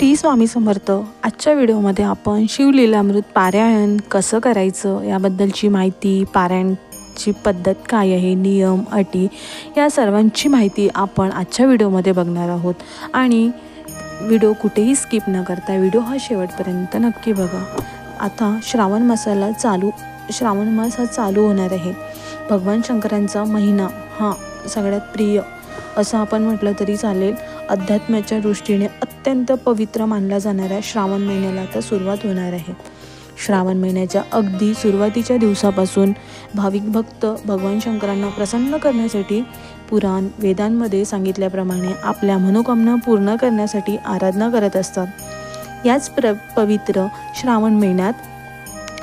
श्री स्वामी समर्थ। आजच्या व्हिडिओमध्ये आपण शिवलीलामृत पारायण कसं करायचं याबद्दलची माहिती, पारायणची पद्धत काय आहे, नियम, अटी या सर्वांची माहिती आपण आजच्या व्हिडिओमध्ये बघणार आहोत। आणि व्हिडिओ कुठेही स्किप न करता व्हिडिओ हा शेवटपर्यंत नक्की बघा। आता श्रावण मास हा चालू होणार आहे। भगवान शंकरांचा महिना हा सगळ्यात प्रिय असं आपण म्हटलं तरी चालेल। अध्यात्माच्या दृष्टीने अत्यंत पवित्र मानला जाणाऱ्या श्रावण महिन्याला आता सुरुवात होणार आहे। श्रावण महिन्याच्या अगदी सुरुवातीच्या दिवसापासून भाविक भक्त भगवान शंकरांना प्रसन्न करण्यासाठी पुराण वेदांमध्ये सांगितल्याप्रमाणे आपल्या मनोकामना पूर्ण करण्यासाठी आराधना करत असतात। याच पवित्र श्रावण महिन्यात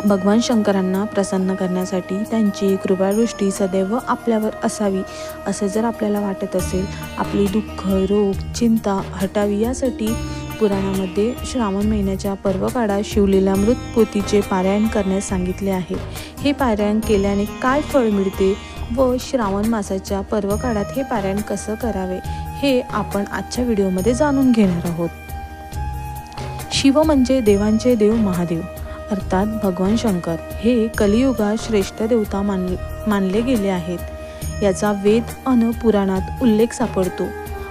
भगवान शंकरांना प्रसन्न करण्यासाठी त्यांची कृपादृष्टी सदैव आपल्यावर असावी असं जर आपल्याला वाटत असेल, आपली दुःख, रोग, चिंता हटावी यासाठी पुराणामध्ये श्रावण महिन्याच्या पर्वकाळात शिवलीलामृत पोथीचे पारायण करण्यास सांगितले आहे। हे पारायण केल्याने काय फळ मिळते व श्रावण मासाच्या पर्वकाळात हे पारायण कसं करावे हे आपण आजच्या व्हिडिओमध्ये जाणून घेणार आहोत। शिव म्हणजे देवांचे देव महादेव अर्थात भगवान शंकर हे कलियुगात श्रेष्ठ देवता मानले गेले आहेत। याचा वेद अन पुराणात उल्लेख सापडतो।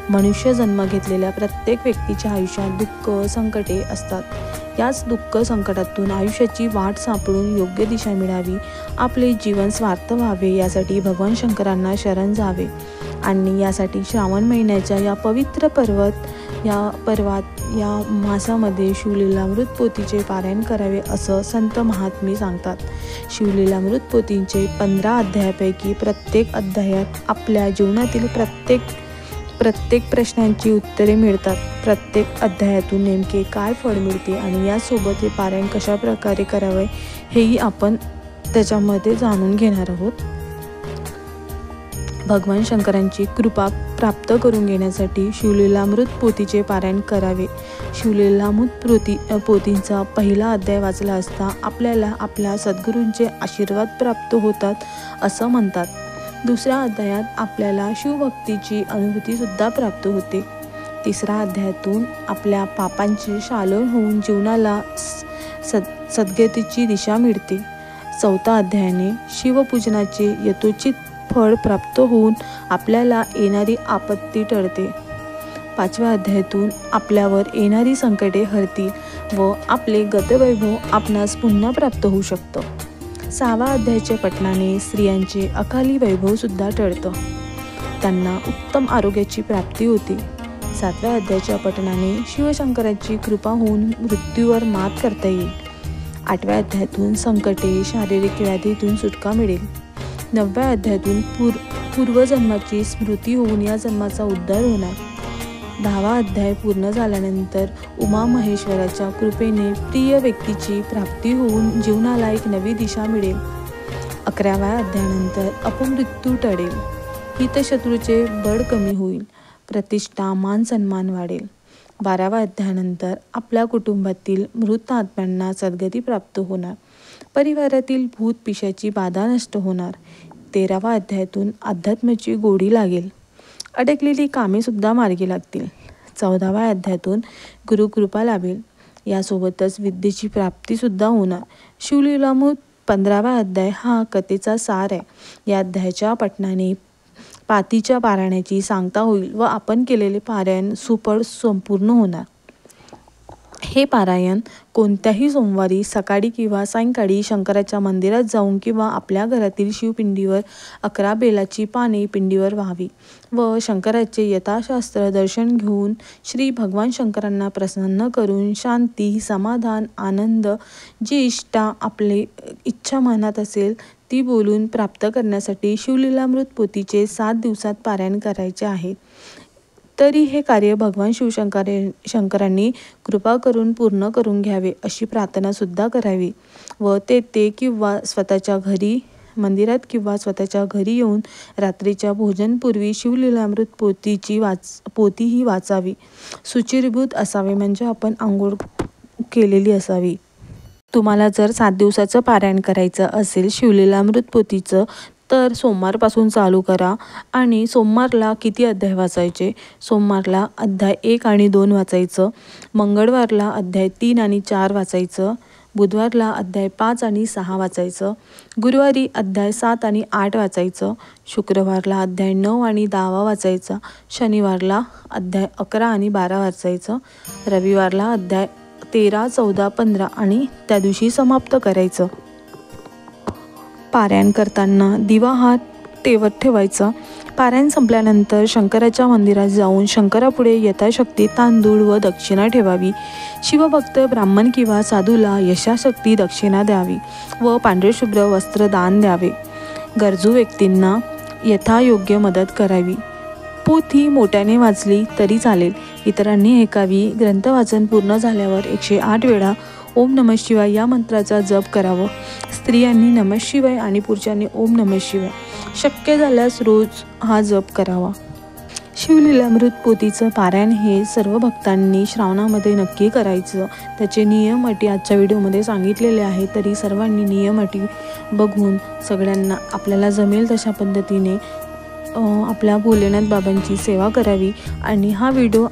मनुष्य जन्म घेतलेल्या प्रत्येक व्यक्तीच्या आयुष्यात दुःख, संकटे असतात। याच दुःख संकटातून आयुष्याची वाट सापडून योग्य दिशा मिळावी, आपले जीवन स्वार्थ व्हावे यासाठी भगवान शंकरांना शरण जावे आणि यासाठी श्रावण महिन्याच्या या पवित्र या मासामध्ये शिवलीलामृत पोथीचे पारायण करावे असं संत महात्मे सांगतात। शिवलीलामृत पोथींचे 15 अध्यायापैकी प्रत्येक अध्यायात आपल्या जीवनातील प्रत्येक प्रश्नांची उत्तरे मिळतात। प्रत्येक अध्यायातून नेमके काय फळ मिळते आणि यासोबत हे पारायण कशा प्रकारे करावे हेही आपण त्याच्यामध्ये जाणून घेणार आहोत। भगवान शंकरांची कृपा प्राप्त करून घेण्यासाठी शिवलीलामृत पोथीचे पारायण करावे। शिवलीलामृत पोथींचा पहिला अध्याय वाचला असता आपल्याला आपल्या सद्गुरूंचे आशीर्वाद प्राप्त होतात असं म्हणतात। दुसऱ्या अध्यायात आपल्याला शिवभक्तीची अनुभूती सुद्धा प्राप्त होते। तिसऱ्या अध्यायातून आपल्या पापांचे शालन होऊन जीवनाला सद्गतीची दिशा मिळते। चौथ्या अध्यायाने शिवपूजनाचे यथोचित फळ प्राप्त होऊन आपल्याला येणारी आपत्ती टळते। 5व्या अध्यायातून आपल्यावर येणारी संकटे हरतील व आपले गतवैभव आपणास पुन्हा प्राप्त होऊ शकतं। 6व्या अध्यायाच्या पठणाने स्त्रियांचे अकाली वैभव सुद्धा टळतं, त्यांना उत्तम आरोग्याची प्राप्ती होते। 7व्या अध्यायाच्या पठणाने शिवशंकरांची कृपा होऊन मृत्यूवर मात करता येईल। 8व्या अध्यायातून संकटे, शारीरिक व्याधीतून सुटका मिळेल। 9व्या अध्यायातून पूर्वजन्माची स्मृती होऊन या जन्माचा उद्धार होणार। 10वा अध्याय पूर्ण झाल्यानंतर उमा महेश्वराच्या कृपेने प्रिय व्यक्तीची प्राप्ती होऊन जीवनाला एक नवी दिशा मिळेल। 11व्या अध्यायानंतर अपमृत्यू टळेल, हितशत्रूचे बळ कमी होईल, प्रतिष्ठा, मान सन्मान वाढेल। 12व्या अध्यायानंतर आपल्या कुटुंबातील मृत आत्म्यांना सद्गती प्राप्त होणार, परिवारातील भूत पिशाची बाधा नष्ट होणार। 13व्या अध्यायातून अध्यात्माची गोडी लागेल, अडकलेली कामे सुद्धा मार्गी लागतील। 14व्या अध्यायातून गुरुकृपा लाभेल, यासोबतच विद्येची प्राप्ती सुद्धा होणार। शिवलीलामृत 15वा अध्याय हा कथेचा सार आहे। या अध्यायाच्या पठणाने पातीच्या पारायणाची सांगता होईल व आपण केलेले पारायण सुफळ संपूर्ण होणार। हे पारायण कोणत्याही सोमवारी सकाळी किंवा सायंकाळी शंकराच्या मंदिरात जाऊन किंवा आपल्या घरातील शिवपिंडीवर 11 बेलाची पाने पिंडीवर व्हावी व शंकराचे यथाशास्त्र दर्शन घेऊन श्री भगवान शंकरांना प्रसन्न करून शांती, समाधान, आनंद जी आपली इच्छा मनात असेल ती बोलून प्राप्त करण्यासाठी शिवलीलामृत पोथीचे 7 दिवसात पारायण करायचे आहे। तरी हे कार्य भगवान शंकरांनी कृपा करून पूर्ण करून घ्यावे अशी प्रार्थना सुद्धा करावी व ते किंवा स्वतःच्या घरी मंदिरात किंवा स्वतःच्या घरी येऊन रात्रीच्या भोजनपूर्वी शिवलीलामृत पोथीही वाचावी। शुचिर्भूत असावे म्हणजे आपण आंघोळ केलेली असावी। तुम्हाला जर 7 दिवसाचं पारायण करायचं असेल शिवलीलामृत पोथीचं तर सोमवारपासून चालू करा आणि सोमवारला किती अध्याय वाचायचे? सोमवारला अध्याय 1 आणि 2 वाचायचं, मंगळवारला अध्याय 3 आणि 4 वाचायचं, बुधवारला अध्याय 5 आणि 6 वाचायचं, गुरुवारी अध्याय 7 आणि 8 वाचायचं, शुक्रवारला अध्याय 9 आणि 10 वाचायचा, शनिवारला अध्याय 11 आणि 12 वाचायचं, रविवारला अध्याय 13, 14, 15 आणि त्या दिवशी समाप्त करायचं. पारायण करताना दिवा हा तेवत ठेवायचा. पारायण संपल्यानंतर शंकराच्या मंदिरात जाऊन शंकरापुढे यथाशक्ती तांदूळ व दक्षिणा ठेवावी. शिवभक्त ब्राह्मण किंवा साधूला यशाशक्ती दक्षिणा द्यावी व पांढरेशुभ्र वस्त्र दान द्यावे. गरजू व्यक्तींना यथायोग्य मदत करावी. पोथी मोठ्याने वाचली तरी चालेल. इतरांनी ऐकावी. ग्रंथ वाचन पूर्ण झाल्यावर 108 वेळा ओम नमः शिवाय या मंत्राचा जप करावं. स्त्रियांनी नमः शिवाय आणि पुरुषांनी ओम नमः शिवाय. शक्य झाल्यास रोज हा जप करावा. शिवलीलामृत पोथीचं पारायण हे सर्व भक्तांनी श्रावणामध्ये नक्की करायचं. त्याचे नियम अटी आजच्या व्हिडिओमध्ये सांगितलेले आहे. तरी सर्वांनी नियम अटी बघून सगळ्यांना आपल्याला जमेल तशा पद्धतीने आपल्या भोलेनाथ बाबांची सेवा करावी. आणि हा व्हिडिओ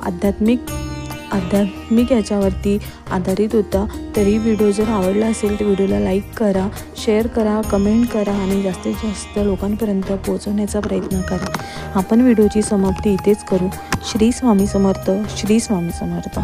आध्यात्मिक याच्यावरती आधारित होता. तरी व्हिडिओ जर आवडला असेल तर व्हिडिओला लाईक करा, शेअर करा, कमेंट करा आणि जास्तीत जास्त लोकांपर्यंत पोहोचवण्याचा प्रयत्न करा. आपण व्हिडिओची समाप्ती इथेच करू. श्री स्वामी समर्थ. श्री स्वामी समर्थ.